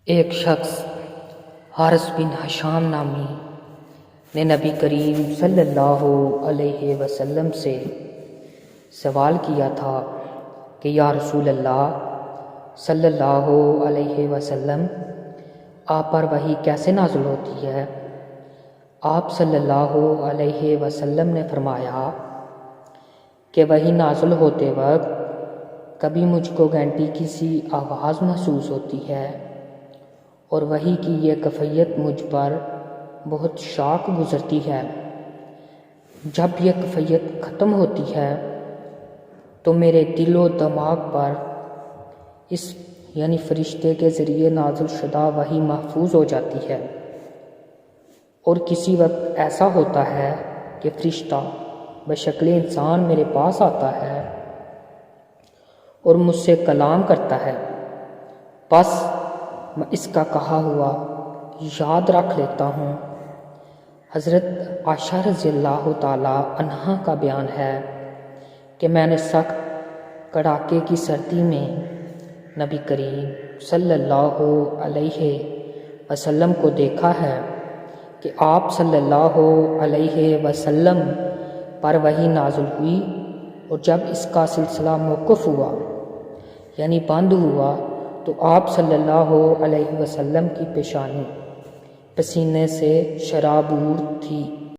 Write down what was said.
ایک شخص حارث بن حشام نامی نے نبی کریم صلی اللہ علیہ وسلم سے سوال کیا تھا کہ یا رسول اللہ صلی اللہ علیہ وسلم، آپ پر وحی کیسے نازل ہوتی ہے؟ آپ صلی اللہ علیہ وسلم نے فرمایا کہ وحی نازل ہوتے وقت کبھی مجھ کو گھنٹی کی سی آواز محسوس ہوتی ہے اور وحی کی یہ کیفیت مجھ پر بہت شاق گزرتی ہے۔ جب یہ کیفیت ختم ہوتی ہے تو میرے دل و دماغ پر اس فرشتے کے ذریعے نازل شدہ وحی محفوظ ہو جاتی ہے، اور کسی وقت ایسا ہوتا ہے کہ فرشتہ بشکل انسان میرے پاس آتا ہے اور مجھ سے کلام کرتا ہے، بس میں اس کا کہا ہوا یاد رکھ لیتا ہوں۔ حضرت عائشہ رضی اللہ تعالی عنہا کا بیان ہے کہ میں نے سخت کڑاکے کی سردی میں نبی کریم صلی اللہ علیہ وسلم کو دیکھا ہے کہ آپ صلی اللہ علیہ وسلم پر وحی نازل ہوئی، اور جب اس کا سلسلہ موقف ہوا بند ہوا تو آپ صلی اللہ علیہ وسلم کی پیشانی پسینے سے شرابور تھی۔